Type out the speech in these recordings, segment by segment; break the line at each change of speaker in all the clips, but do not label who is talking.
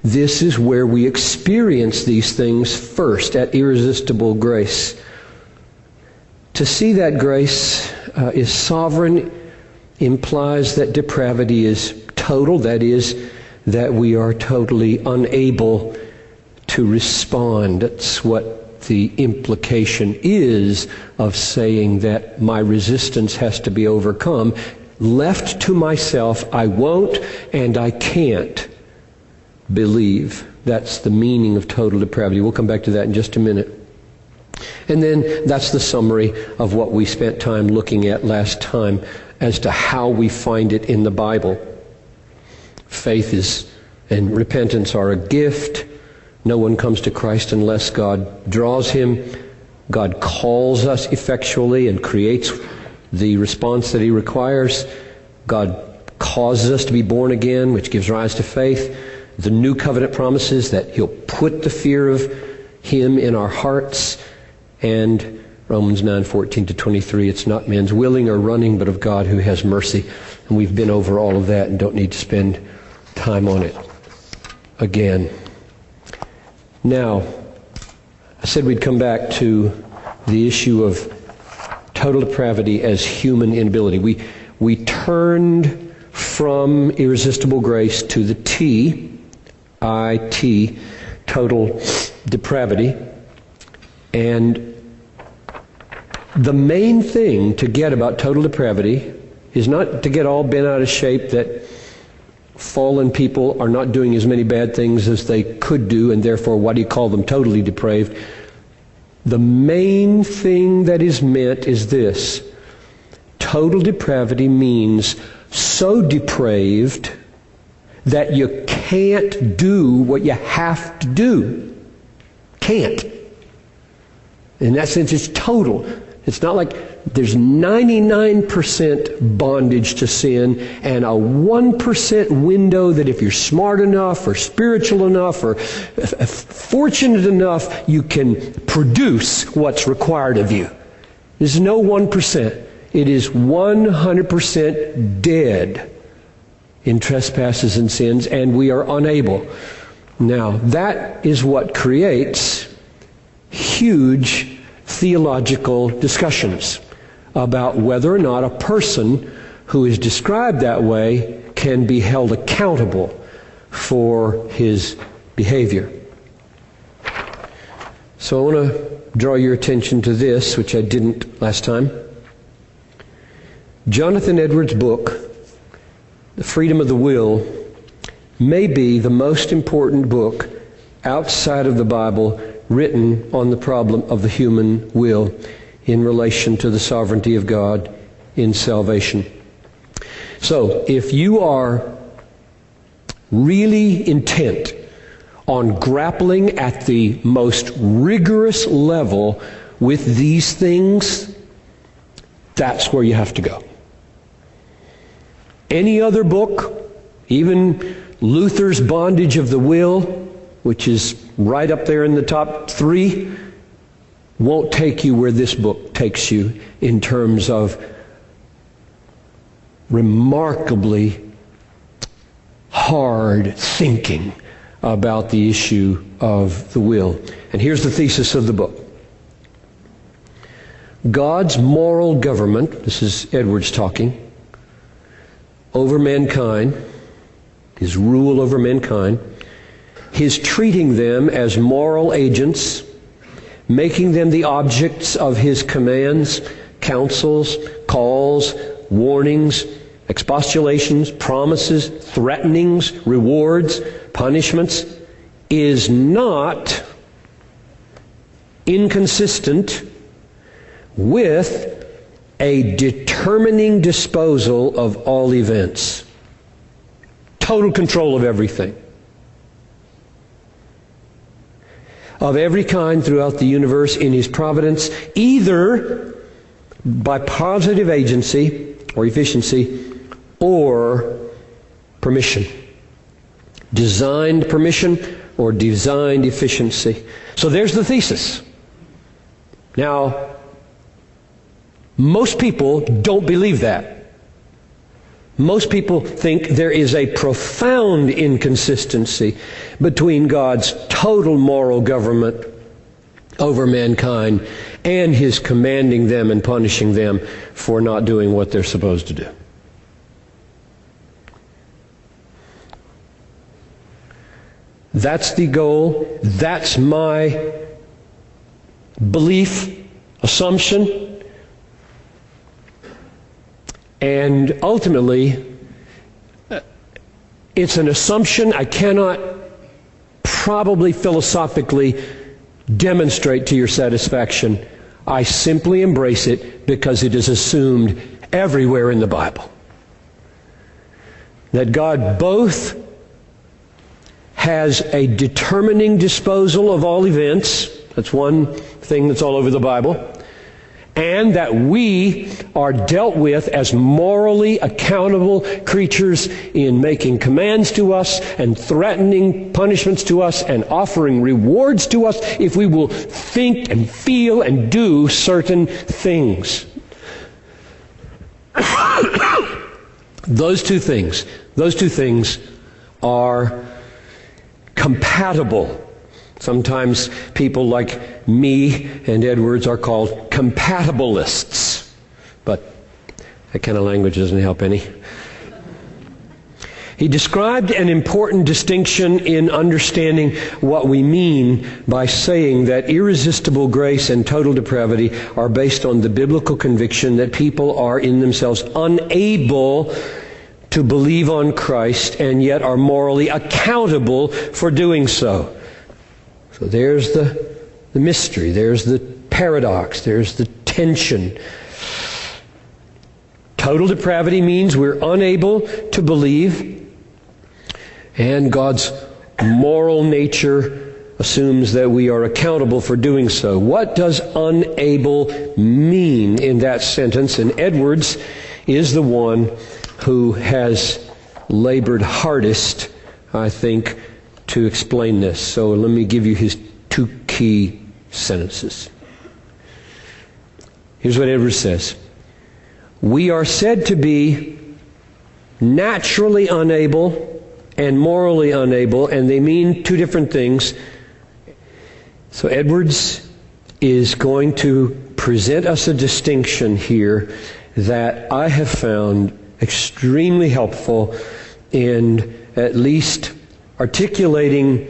this is where we experience these things first, at irresistible grace. To see that grace is sovereign implies that depravity is total, that is, that we are totally unable to respond. That's what the implication is of saying that my resistance has to be overcome. Left to myself, I won't and I can't believe. That's the meaning of total depravity. We'll come back to that in just a minute. And then that's the summary of what we spent time looking at last time as to how we find it in the Bible. Faith and repentance are a gift. No one comes to Christ unless God draws him. God calls us effectually and creates the response that he requires. God causes us to be born again, which gives rise to faith. The new covenant promises that he'll put the fear of him in our hearts. And Romans 9:14-23, it's not man's willing or running, but of God who has mercy. And we've been over all of that and don't need to spend time on it again. Now, I said we'd come back to the issue of total depravity as human inability. We turned from irresistible grace to the T, total depravity. And the main thing to get about total depravity is not to get all bent out of shape that fallen people are not doing as many bad things as they could do, and therefore why do you call them totally depraved? The main thing that is meant is this. Total depravity means so depraved that you can't do what you have to do. Can't. In that sense, it's total. It's not like there's 99% bondage to sin and a 1% window that if you're smart enough or spiritual enough or fortunate enough, you can produce what's required of you. There's no 1%. It is 100% dead in trespasses and sins, and we are unable. Now, that is what creates huge theological discussions about whether or not a person who is described that way can be held accountable for his behavior. So I want to draw your attention to this, which I didn't last time. Jonathan Edwards' book, The Freedom of the Will, may be the most important book outside of the Bible written on the problem of the human will in relation to the sovereignty of God in salvation. So, if you are really intent on grappling at the most rigorous level with these things, that's where you have to go. Any other book, even Luther's Bondage of the Will, which is right up there in the top 3, won't take you where this book takes you in terms of remarkably hard thinking about the issue of the will. And here's the thesis of the book. God's moral government, this is Edwards talking, over mankind, his rule over mankind, his treating them as moral agents, making them the objects of his commands, counsels, calls, warnings, expostulations, promises, threatenings, rewards, punishments, is not inconsistent with a determining disposal of all events. Total control of everything. Of every kind throughout the universe in his providence, either by positive agency or efficiency or permission. Designed permission or designed efficiency. So there's the thesis. Now, most people don't believe that. Most people think there is a profound inconsistency between God's total moral government over mankind and His commanding them and punishing them for not doing what they're supposed to do. That's the goal. That's my belief, assumption. And ultimately, it's an assumption I cannot probably philosophically demonstrate to your satisfaction. I simply embrace it because it is assumed everywhere in the Bible. That God both has a determining disposal of all events. That's one thing that's all over the Bible. And that we are dealt with as morally accountable creatures in making commands to us and threatening punishments to us and offering rewards to us if we will think and feel and do certain things. Those two things are compatible. Sometimes people like me and Edwards are called compatibilists, but that kind of language doesn't help any. He described an important distinction in understanding what we mean by saying that irresistible grace and total depravity are based on the biblical conviction that people are in themselves unable to believe on Christ and yet are morally accountable for doing so. So there's the mystery, there's the paradox, there's the tension. Total depravity means we're unable to believe, and God's moral nature assumes that we are accountable for doing so. What does unable mean in that sentence? And Edwards is the one who has labored hardest, I think, to explain this. So let me give you his two key sentences. Here's what Edwards says. We are said to be naturally unable and morally unable, and they mean two different things. So Edwards is going to present us a distinction here that I have found extremely helpful in at least articulating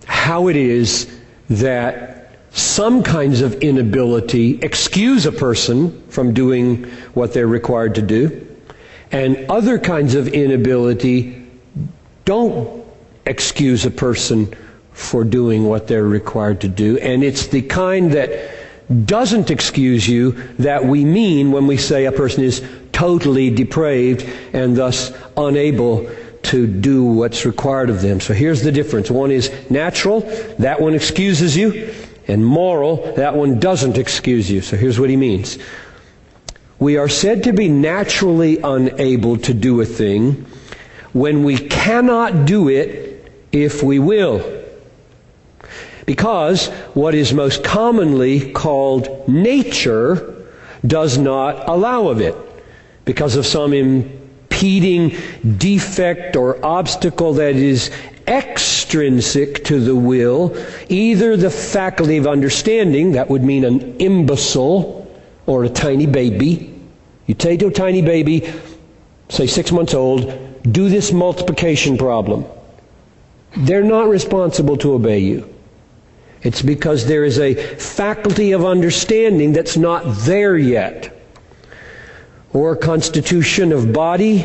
how it is that some kinds of inability excuse a person from doing what they're required to do, and other kinds of inability don't excuse a person for doing what they're required to do. And it's the kind that doesn't excuse you that we mean when we say a person is totally depraved and thus unable to do what's required of them. So here's the difference. One is natural, that one excuses you, and moral, that one doesn't excuse you. So here's what he means. We are said to be naturally unable to do a thing when we cannot do it if we will. Because what is most commonly called nature does not allow of it. Because of some impeding defect or obstacle that is extrinsic to the will, either the faculty of understanding, that would mean an imbecile or a tiny baby. You say to a tiny baby, say 6 months old, do this multiplication problem. They're not responsible to obey you. It's because there is a faculty of understanding that's not there yet. Or constitution of body.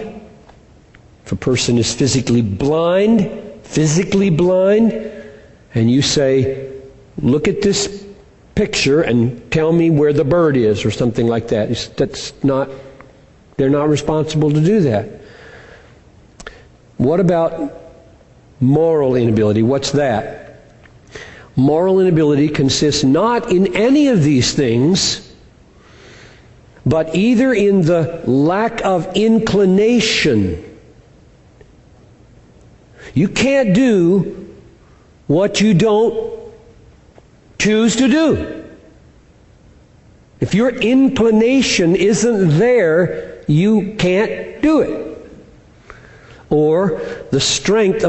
If a person is physically blind, and you say, look at this picture and tell me where the bird is, or something like that. They're not responsible to do that. What about moral inability? What's that? Moral inability consists not in any of these things, but either in the lack of inclination. You can't do what you don't choose to do. If your inclination isn't there, you can't can't do it. Or the strength